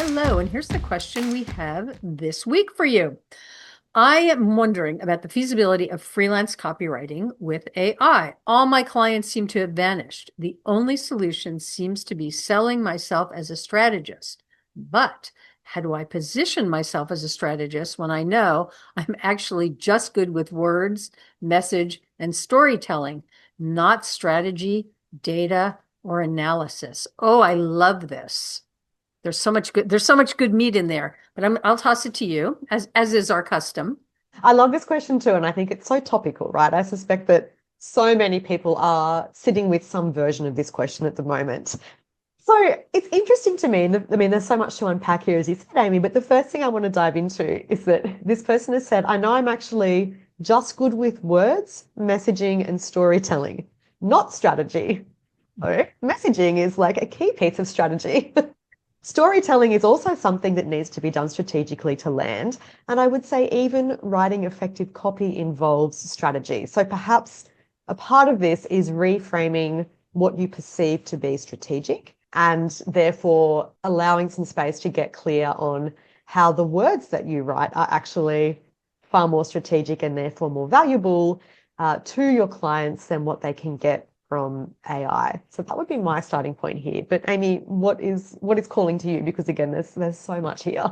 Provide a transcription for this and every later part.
Hello, and here's the question we have this week for you. I am wondering about the feasibility of freelance copywriting with AI. All my clients seem to have vanished. The only solution seems to be selling myself as a strategist. But how do I position myself as a strategist when I know I'm actually just good with words, message, and storytelling, not strategy, data, or analysis? Oh, I love this. There's so much good meat in there, but I'll toss it to you as is our custom. I love this question too, and I think it's so topical, right? I suspect that so many people are sitting with some version of this question at the moment. So it's interesting to me. I mean, there's so much to unpack here, as you said, Amy, but the first thing I want to dive into is that this person has said, I know I'm actually just good with words, messaging, and storytelling, not strategy. Oh, messaging is like a key piece of strategy. Storytelling is also something that needs to be done strategically to land. And I would say even writing effective copy involves strategy. So perhaps a part of this is reframing what you perceive to be strategic and therefore allowing some space to get clear on how the words that you write are actually far more strategic and therefore more valuable to your clients than what they can get from AI. So that would be my starting point here. But Amy, what is calling to you? Because again, there's so much here.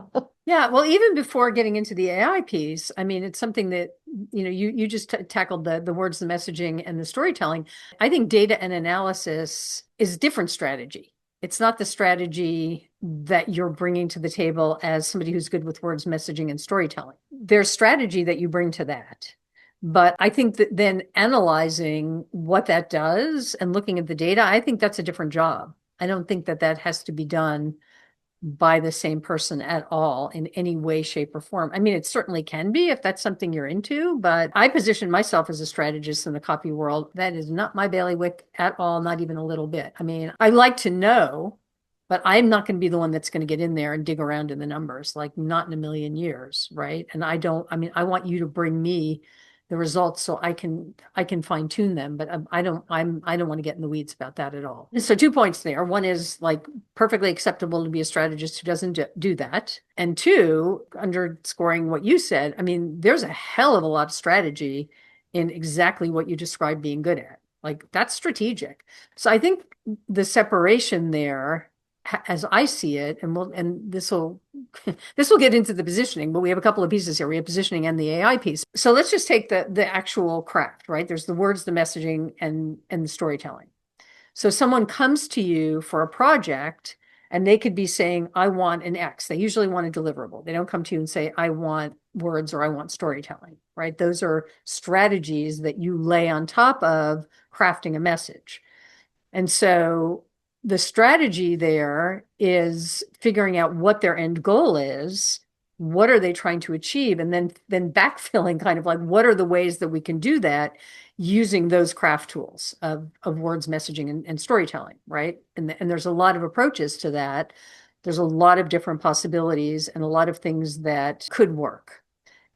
Yeah, well, even before getting into the AI piece, I mean, it's something that, you just tackled the words, the messaging, and the storytelling. I think data and analysis is a different strategy. It's not the strategy that you're bringing to the table as somebody who's good with words, messaging, and storytelling. There's strategy that you bring to that. But I think that then analyzing what that does and looking at the data, I think that's a different job. I don't think that that has to be done by the same person at all in any way, shape, or form. I mean, it certainly can be if that's something you're into, but I position myself as a strategist in the copy world. That is not my bailiwick at all, not even a little bit. I mean, I like to know, but I'm not going to be the one that's going to get in there and dig around in the numbers, like not in a million years, right? And I want you to bring me the results so I can fine tune them, but I don't want to get in the weeds about that at all. So 2 points there. One is like perfectly acceptable to be a strategist who doesn't do that. And two, underscoring what you said, I mean, there's a hell of a lot of strategy in exactly what you described being good at. Like that's strategic. So I think the separation there, as I see it, and this will this will get into the positioning, but we have a couple of pieces here. We have positioning and the AI piece. So let's just take the actual craft, right? There's the words, the messaging, and the storytelling. So someone comes to you for a project and they could be saying, I want an X. They usually want a deliverable. They don't come to you and say, I want words or I want storytelling, right? Those are strategies that you lay on top of crafting a message. And so the strategy there is figuring out what their end goal is, what are they trying to achieve, and then backfilling kind of like what are the ways that we can do that using those craft tools of words, messaging, and storytelling, right? And there's a lot of approaches to that. There's a lot of different possibilities and a lot of things that could work.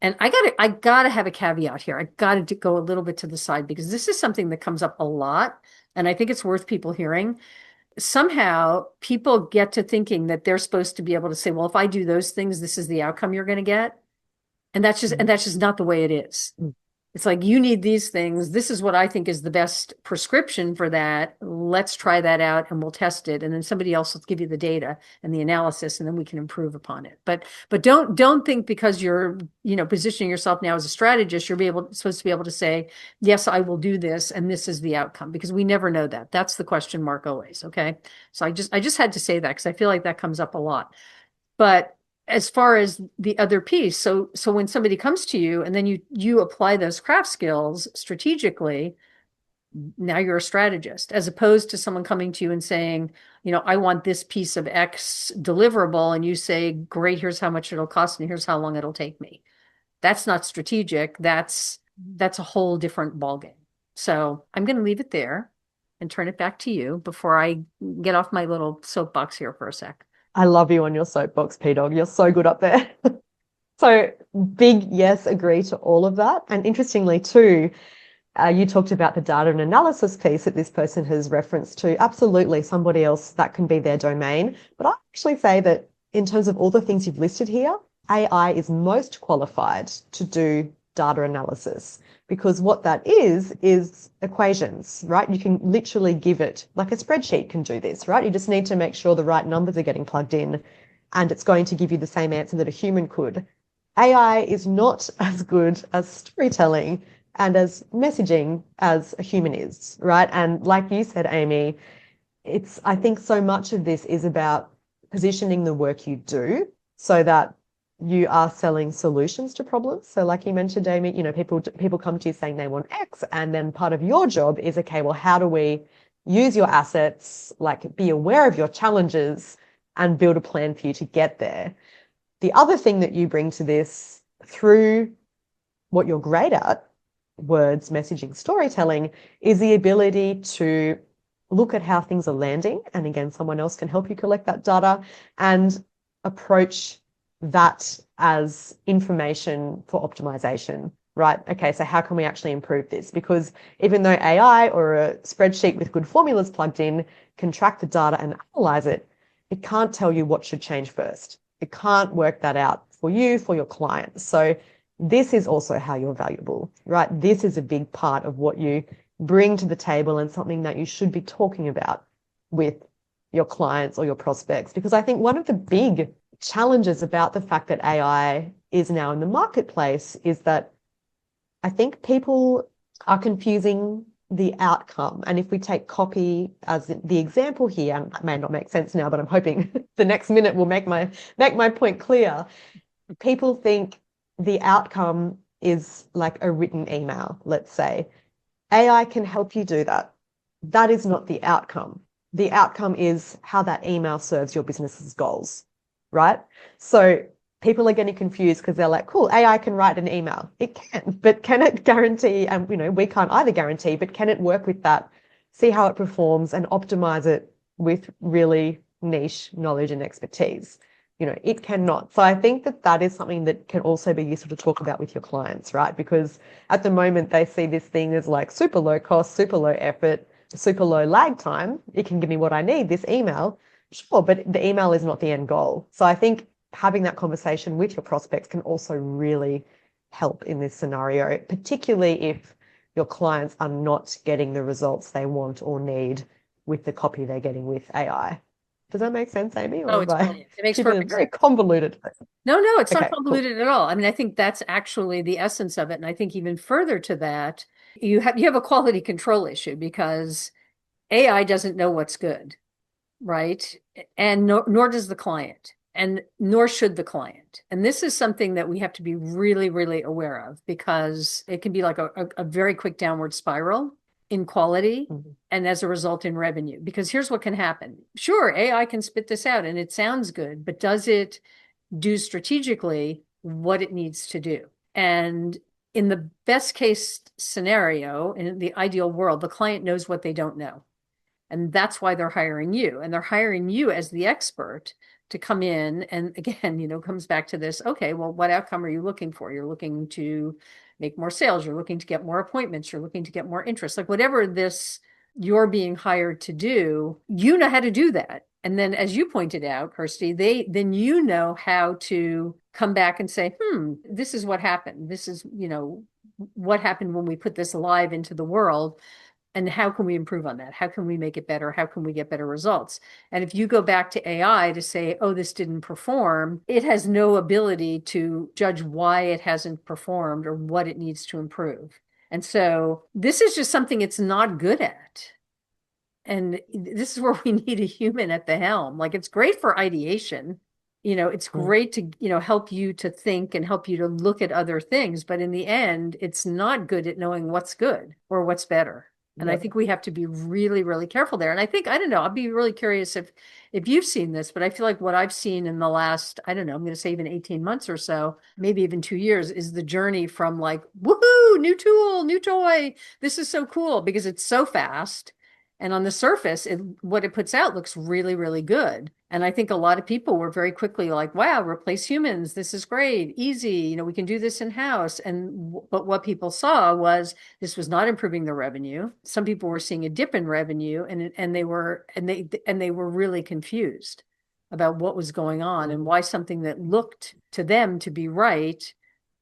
And I gotta have a caveat here. I gotta go a little bit to the side because this is something that comes up a lot, and I think it's worth people hearing. Somehow people get to thinking that they're supposed to be able to say, well, if I do those things, this is the outcome you're going to get. And that's just not the way it is. It's like, you need these things. This is what I think is the best prescription for that. Let's try that out and we'll test it. And then somebody else will give you the data and the analysis, and then we can improve upon it. But don't think because you're, positioning yourself now as a strategist, supposed to be able to say, yes, I will do this, and this is the outcome, because we never know that. That's the question mark always. Okay. So I just had to say that because I feel like that comes up a lot. But as far as the other piece, so when somebody comes to you and then you apply those craft skills strategically, now you're a strategist, as opposed to someone coming to you and saying, I want this piece of X deliverable, and you say, great, here's how much it'll cost and here's how long it'll take me. That's not strategic. That's a whole different ballgame. So I'm going to leave it there and turn it back to you before I get off my little soapbox here for a sec. I love you on your soapbox, P-Dog. You're so good up there. So big yes, agree to all of that. And interestingly too, you talked about the data and analysis piece that this person has referenced to. Absolutely, somebody else, that can be their domain. But I actually say that in terms of all the things you've listed here, AI is most qualified to do data analysis because what that is equations, right? You can literally give it, like a spreadsheet can do this, right? You just need to make sure the right numbers are getting plugged in and it's going to give you the same answer that a human could. AI is not as good as storytelling and as messaging as a human is, right? And like you said, Amy, I think so much of this is about positioning the work you do so that you are selling solutions to problems. So like you mentioned, Amy, people come to you saying they want X, and then part of your job is, okay, well, how do we use your assets, like be aware of your challenges and build a plan for you to get there. The other thing that you bring to this through what you're great at, words, messaging, storytelling, is the ability to look at how things are landing. And again, someone else can help you collect that data and approach that as information for optimization, right? Okay, so how can we actually improve this? Because even though AI or a spreadsheet with good formulas plugged in can track the data and analyze it, it can't tell you what should change first. It can't work that out for you, for your clients. So this is also how you're valuable, right? This is a big part of what you bring to the table and something that you should be talking about with your clients or your prospects. Because I think one of the big challenges about the fact that AI is now in the marketplace is that I think people are confusing the outcome. And if we take copy as the example here, and that may not make sense now, but I'm hoping the next minute will make my point clear. People think the outcome is like a written email, let's say. AI can help you do that. That is not the outcome. The outcome is how that email serves your business's goals, right? So people are getting confused because they're like, cool, AI can write an email. It can, but can it guarantee, and we can't either guarantee, but can it work with that, see how it performs and optimize it with really niche knowledge and expertise? It cannot. So I think that is something that can also be useful to talk about with your clients, right? Because at the moment they see this thing as like super low cost, super low effort, super low lag time. It can give me what I need, this email. Sure, but the email is not the end goal. So I think having that conversation with your prospects can also really help in this scenario, particularly if your clients are not getting the results they want or need with the copy they're getting with AI. Does that make sense, Amy? Or Oh, have it's I brilliant. It makes given a perfect very sense. convoluted? No, no, it's not Okay, cool. convoluted at all. I mean, I think that's actually the essence of it. And I think even further to that, you have a quality control issue because AI doesn't know what's good, right? And nor does the client, and nor should the client. And this is something that we have to be really, really aware of because it can be like a very quick downward spiral in quality Mhm. and as a result in revenue. Because here's what can happen. Sure, AI can spit this out and it sounds good, but does it do strategically what it needs to do? And in the best case scenario, in the ideal world, the client knows what they don't know. And that's why they're hiring you. And they're hiring you as the expert to come in. And again, comes back to this, okay, well, what outcome are you looking for? You're looking to make more sales, you're looking to get more appointments, you're looking to get more interest, like whatever this you're being hired to do, you know how to do that. And then as you pointed out, Kirsty, then how to come back and say, this is what happened. This is, what happened when we put this live into the world. And how can we improve on that? How can we make it better? How can we get better results? And if you go back to AI to say, oh, this didn't perform, it has no ability to judge why it hasn't performed or what it needs to improve. And so this is just something it's not good at. And this is where we need a human at the helm. Like it's great for ideation. It's Mm. great to, help you to think and help you to look at other things. But in the end, it's not good at knowing what's good or what's better. And I Yep. think we have to be really, really careful there. And I think, I don't know, I'd be really curious if you've seen this, but I feel like what I've seen in the last, I don't know, I'm going to say even 18 months or so, maybe even 2 years, is the journey from like, woohoo, new tool, new toy. This is so cool because it's so fast. And on the surface, what it puts out looks really, really good. And I think a lot of people were very quickly like, wow, replace humans. This is great, easy. We can do this in-house. But what people saw was this was not improving their revenue. Some people were seeing a dip in revenue and they were really confused. about what was going on and why something that looked to them to be right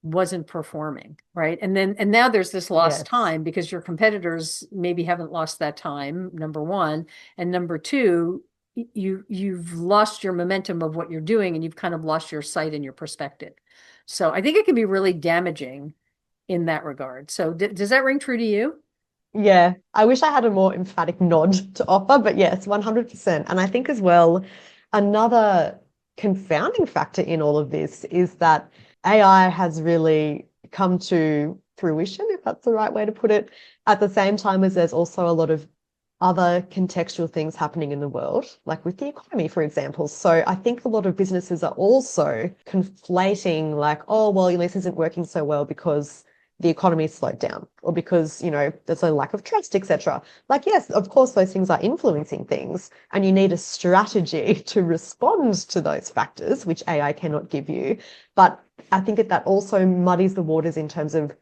wasn't performing, right? And now there's this lost Yes. time because your competitors maybe haven't lost that time, number one. And number two, you've lost your momentum of what you're doing and you've kind of lost your sight and your perspective. So I think it can be really damaging in that regard. So does that ring true to you? Yeah, I wish I had a more emphatic nod to offer, but yes, 100%. And I think as well, another confounding factor in all of this is that AI has really come to fruition, if that's the right way to put it, at the same time as there's also a lot of other contextual things happening in the world, like with the economy, for example. So I think a lot of businesses are also conflating, like, oh, well, this isn't working so well because the economy slowed down or because, there's a lack of trust, etc. Like, yes, of course, those things are influencing things, and you need a strategy to respond to those factors, which AI cannot give you. But I think that also muddies the waters in terms of,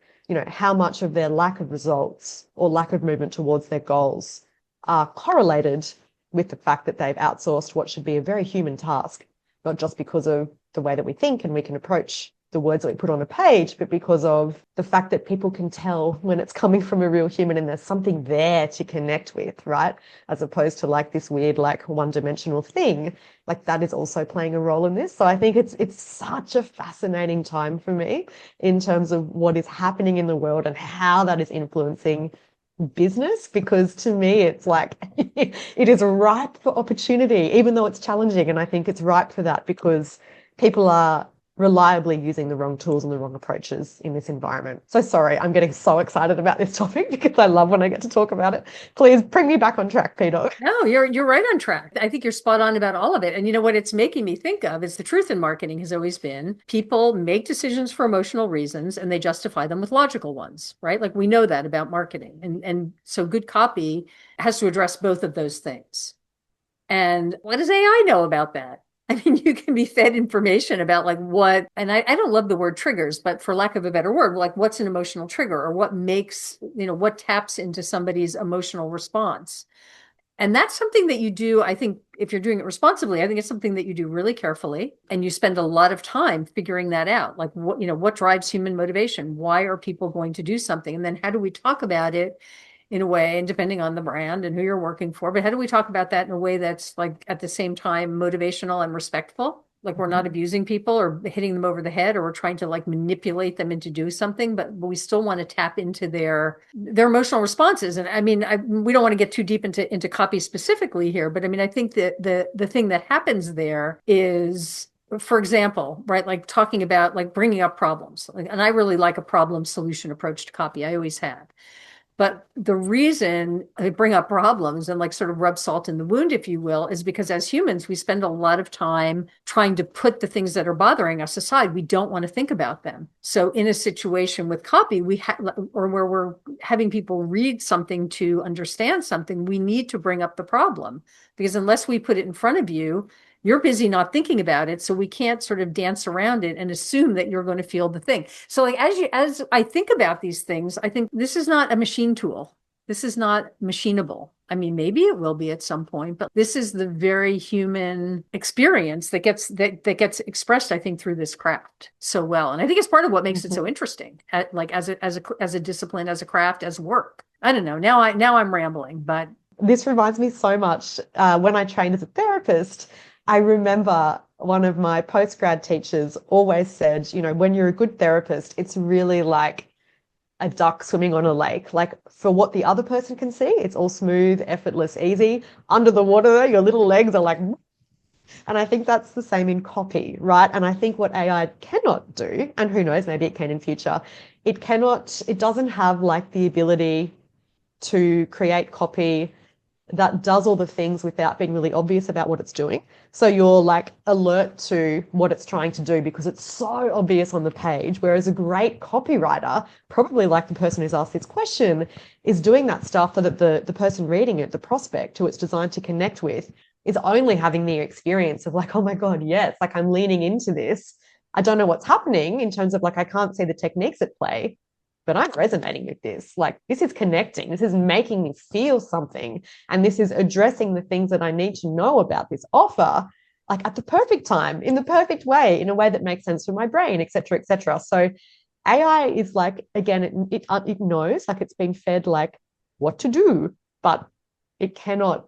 how much of their lack of results or lack of movement towards their goals are correlated with the fact that they've outsourced what should be a very human task, not just because of the way that we think and we can approach the words that we put on a page, but because of the fact that people can tell when it's coming from a real human and there's something there to connect with, right? As opposed to like this weird, like one-dimensional thing. Like that is also playing a role in this. So I think it's such a fascinating time for me in terms of what is happening in the world and how that is influencing business, because to me it's like it is ripe for opportunity, even though it's challenging. And I think it's ripe for that because people are reliably using the wrong tools and the wrong approaches in this environment. So sorry, I'm getting so excited about this topic because I love when I get to talk about it. Please bring me back on track, Peter. No, you're right on track. I think you're spot on about all of it. And you know what it's making me think of is the truth in marketing has always been people make decisions for emotional reasons and they justify them with logical ones, right? Like we know that about marketing. And so good copy has to address both of those things. And what does AI know about that? I mean, you can be fed information about like what, and I don't love the word triggers, but for lack of a better word, like what's an emotional trigger or what makes, what taps into somebody's emotional response. And that's something that you do, I think, if you're doing it responsibly, I think it's something that you do really carefully and you spend a lot of time figuring that out. Like what drives human motivation? Why are people going to do something? And then how do we talk about it in a way, and depending on the brand and who you're working for, but how do we talk about that in a way that's like at the same time motivational and respectful? Like we're not abusing people or hitting them over the head or we're trying to like manipulate them into do something, but we still want to tap into their emotional responses. And I mean, we don't want to get too deep into copy specifically here, but I mean, I think that the thing that happens there is, for example, right, like talking about like bringing up problems. And I really like a problem solution approach to copy. I always have. But the reason I bring up problems and like sort of rub salt in the wound, if you will, is because as humans, we spend a lot of time trying to put the things that are bothering us aside. We don't want to think about them. So in a situation with copy, or where we're having people read something to understand something, we need to bring up the problem because unless we put it in front of you, you're busy not thinking about it, so we can't sort of dance around it and assume that you're going to feel the thing. So like as I think about these things, I think this is not a machine tool. This is not machinable. I mean, maybe it will be at some point, but this is the very human experience that gets expressed, I think, through this craft so well. And I think it's part of what makes it so interesting, like as a discipline, as a craft, as work. I don't know. Now I'm rambling, but This reminds me so much when I trained as a therapist. I remember one of my postgrad teachers always said, when you're a good therapist, it's really like a duck swimming on a lake. Like for what the other person can see, it's all smooth, effortless, easy. Under the water, your little legs are like, and I think that's the same in copy, right? And I think what AI cannot do, and who knows, maybe it can in future, it doesn't have like the ability to create copy that does all the things without being really obvious about what it's doing. So you're like alert to what it's trying to do because it's so obvious on the page. Whereas a great copywriter, probably like the person who's asked this question, is doing that stuff so that the person reading it, the prospect who it's designed to connect with, is only having the experience of like, oh my God, yes, like I'm leaning into this. I don't know what's happening in terms of like, I can't see the techniques at play, but I'm resonating with this. Like, this is connecting. This is making me feel something. And this is addressing the things that I need to know about this offer. like at the perfect time, in the perfect way, in a way that makes sense for my brain, et cetera, et cetera. So AI is like, again, it knows, like it's been fed like what to do, but it cannot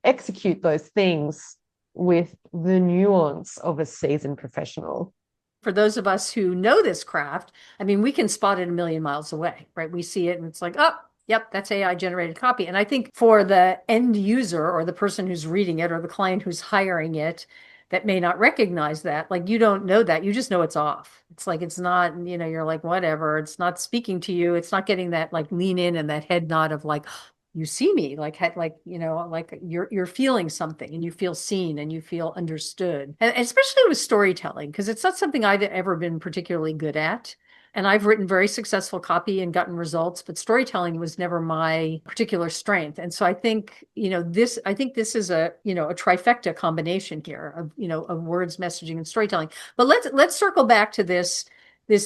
execute those things with the nuance of a seasoned professional. For those of us who know this craft, I mean, we can spot it a million miles away, right? We see it and it's like, oh, yep, that's AI generated copy. And I think for the end user or the person who's reading it or the client who's hiring it that may not recognize that, like you don't know that, you just know it's off. It's like it's not, you're like, whatever, it's not speaking to you. It's not getting that like lean in and that head nod of like, you see me, like like you're feeling something and you feel seen and you feel understood, and especially with storytelling, because it's not something I've ever been particularly good at. And I've written very successful copy and gotten results, but storytelling was never my particular strength. And so I think, I think this is a trifecta combination here of, of words, messaging, and storytelling. But let's circle back to this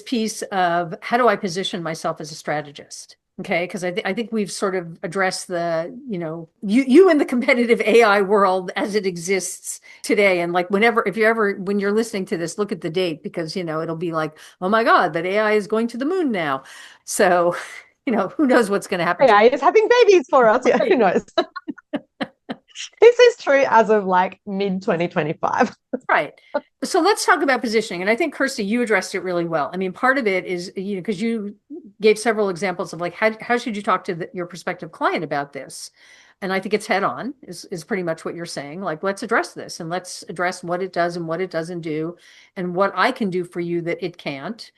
piece of how do I position myself as a strategist? Okay, because I think we've sort of addressed the, you in the competitive AI world as it exists today. And like when you're listening to this, look at the date because, it'll be like, oh my God, but AI is going to the moon now. So, who knows what's going to happen to AI is having babies for us. Yeah, who knows? This is true as of like mid 2025. Right. So let's talk about positioning. And I think, Kirsty, you addressed it really well. I mean, part of it is, because you gave several examples of like, how should you talk to your prospective client about this? And I think it's head on is pretty much what you're saying. Like, let's address this and let's address what it does and what it doesn't do and what I can do for you that it can't.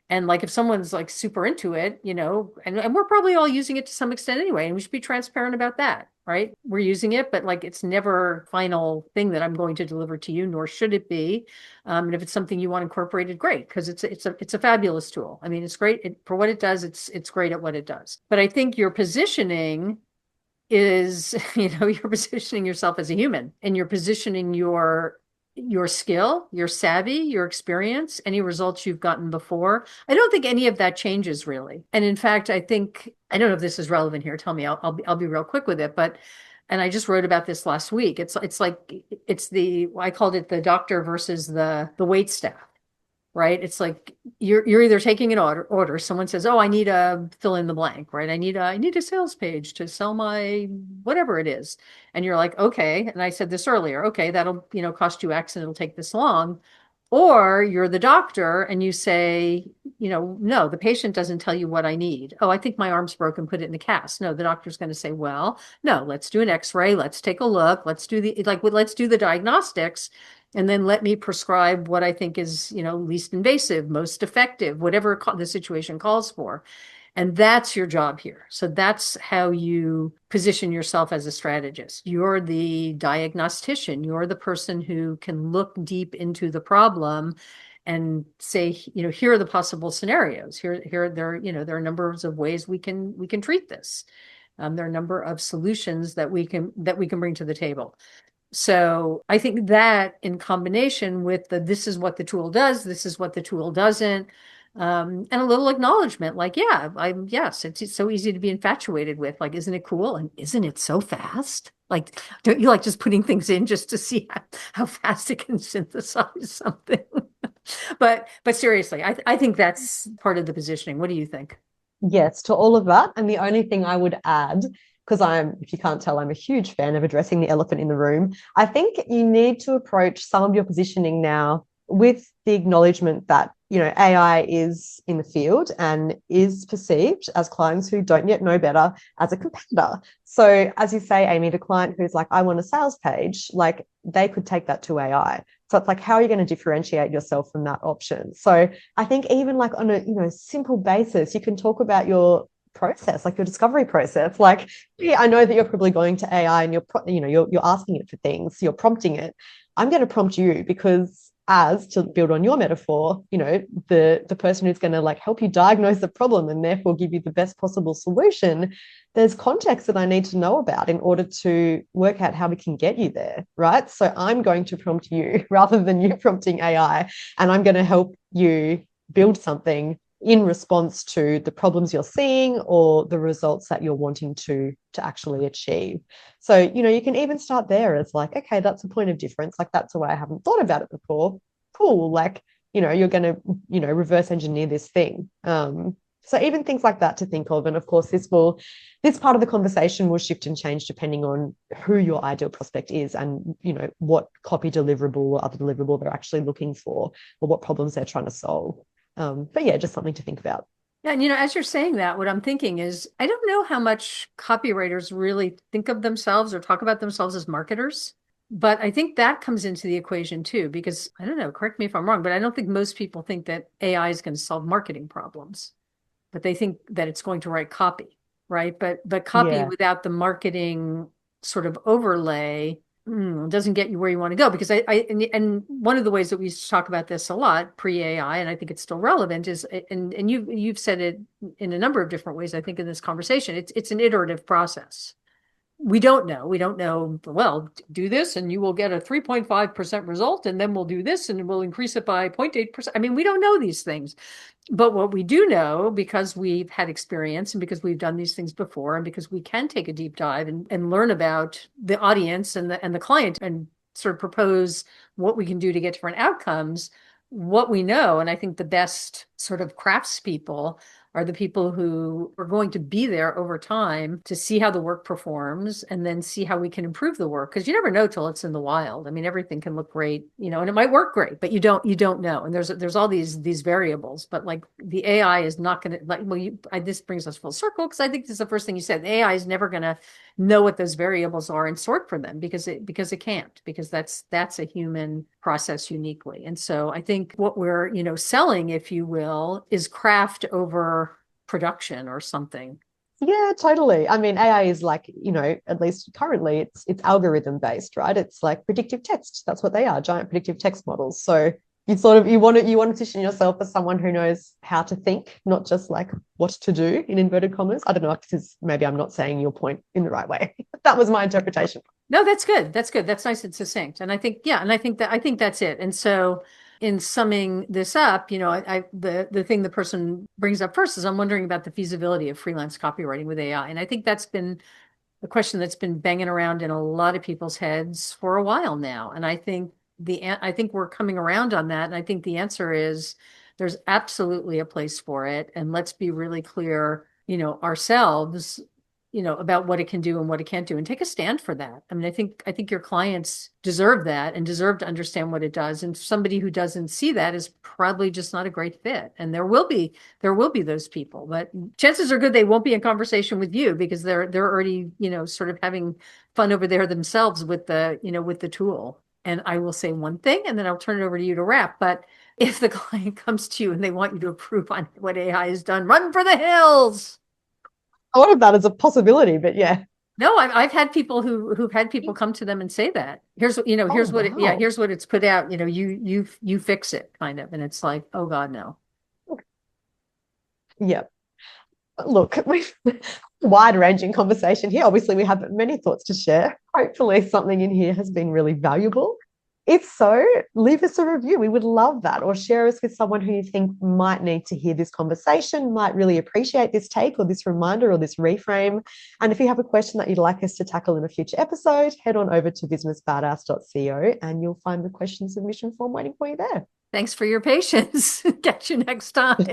And like if someone's like super into it, and we're probably all using it to some extent anyway, and we should be transparent about that, right? We're using it, but like it's never final thing that I'm going to deliver to you, nor should it be. And if it's something you want incorporated, great, because it's a fabulous tool. I mean, it's great for what it does. It's great at what it does. But I think your positioning is, you're positioning yourself as a human and you're positioning your skill, your savvy, your experience, any results you've gotten before. I don't think any of that changes really. And in fact, I think, I don't know if this is relevant here. Tell me, I'll be real quick with it. But, and I just wrote about this last week. It's like, I called it the doctor versus the wait staff. Right? It's like you're either taking an order. Someone says, "Oh, I need a fill in the blank," right? I need a sales page to sell my whatever it is. And you're like, "Okay." And I said this earlier. "Okay, that'll, cost you X and it'll take this long." Or you're the doctor and you say, "No, the patient doesn't tell you what I need. Oh, I think my arm's broken, put it in a cast." No, the doctor's going to say, "Well, no, let's do an X-ray, let's take a look, let's do the diagnostics." And then let me prescribe what I think is, least invasive, most effective, whatever the situation calls for. And that's your job here. So that's how you position yourself as a strategist. You're the diagnostician. You're the person who can look deep into the problem and say, here are the possible scenarios. There are numbers of ways we can treat this. There are a number of solutions that we can bring to the table. So I think that in combination with this is what the tool does, this is what the tool doesn't, and a little acknowledgement, like, yeah, yes, it's so easy to be infatuated with, like, isn't it cool? And isn't it so fast? Like, don't you like just putting things in just to see how fast it can synthesize something? But seriously, I think that's part of the positioning. What do you think? Yes, to all of that. And the only thing I would add, because if you can't tell, I'm a huge fan of addressing the elephant in the room. I think you need to approach some of your positioning now with the acknowledgement that, AI is in the field and is perceived as clients who don't yet know better as a competitor. So as you say, Amy, the client who's like, I want a sales page, like they could take that to AI. So it's like, how are you going to differentiate yourself from that option? So I think even like on a simple basis, you can talk about your process, like your discovery process. Like, yeah, I know that you're probably going to AI and you're asking it for things, you're prompting it. I'm going to prompt you because, as to build on your metaphor, the person who's going to like help you diagnose the problem and therefore give you the best possible solution, there's context that I need to know about in order to work out how we can get you there, right? So I'm going to prompt you rather than you prompting AI, and I'm going to help you build something in response to the problems you're seeing or the results that you're wanting to actually achieve. So, you can even start there as like, okay, that's a point of difference. Like that's a way I haven't thought about it before. Cool. Like, you're going to, reverse engineer this thing. So even things like that to think of. And of course, this part of the conversation will shift and change depending on who your ideal prospect is and, what copy deliverable or other deliverable they're actually looking for or what problems they're trying to solve. But yeah, just something to think about. Yeah, and as you're saying that, what I'm thinking is I don't know how much copywriters really think of themselves or talk about themselves as marketers. But I think that comes into the equation too, because I don't know, correct me if I'm wrong, but I don't think most people think that AI is going to solve marketing problems, but they think that it's going to write copy, right? But copy Yeah. without the marketing sort of overlay doesn't get you where you want to go. Because and one of the ways that we used to talk about this a lot pre-AI, and I think it's still relevant, is and you've said it in a number of different ways, I think, in this conversation, it's an iterative process. We don't know, well, do this and you will get a 3.5% result, and then we'll do this and we'll increase it by 0.8%. I mean, we don't know these things. But what we do know, because we've had experience and because we've done these things before, and because we can take a deep dive and learn about the audience and the client and sort of propose what we can do to get different outcomes, what we know, and I think the best sort of craftspeople are the people who are going to be there over time to see how the work performs and then see how we can improve the work. Because you never know till it's in the wild. I mean, everything can look great, and it might work great, but you don't know. And there's all these variables. But like the AI is not going to like. Well, this brings us full circle because I think this is the first thing you said. The AI is never going to know what those variables are and sort for them because it can't, because that's a human process uniquely. And so I think what we're selling, if you will, is craft over production or something. Yeah, totally. I mean, AI is like, at least currently it's algorithm based, right? It's like predictive text. That's what they are, giant predictive text models. So you want to position yourself as someone who knows how to think, not just like what to do in inverted commas. I don't know, because maybe I'm not saying your point in the right way. That was my interpretation. No, that's good. That's good. That's nice and succinct. And I think, yeah, and I think that's it. And so in summing this up, the thing the person brings up first is I'm wondering about the feasibility of freelance copywriting with AI. And I think that's been a question that's been banging around in a lot of people's heads for a while now. And I think we're coming around on that. And I think the answer is there's absolutely a place for it. And let's be really clear, ourselves, about what it can do and what it can't do, and take a stand for that. I mean, I think your clients deserve that and deserve to understand what it does. And somebody who doesn't see that is probably just not a great fit. And there will be those people, but chances are good they won't be in conversation with you because they're already, sort of having fun over there themselves with the tool. And I will say one thing and then I'll turn it over to you to wrap. But if the client comes to you and they want you to approve on what AI has done, run for the hills. I thought of that as a possibility, but yeah. No, I've had people who've had people come to them and say that. Here's what, Oh, yeah, wow. here's what it's put out. You fix it, kind of. And it's like, oh God, no. Yeah. Look, we've wide-ranging conversation here. Obviously, we have many thoughts to share. Hopefully, something in here has been really valuable. If so, leave us a review. We would love that. Or share us with someone who you think might need to hear this conversation, might really appreciate this take or this reminder or this reframe. And if you have a question that you'd like us to tackle in a future episode, head on over to businessbadass.co and you'll find the question submission form waiting for you there. Thanks for your patience. Catch you next time.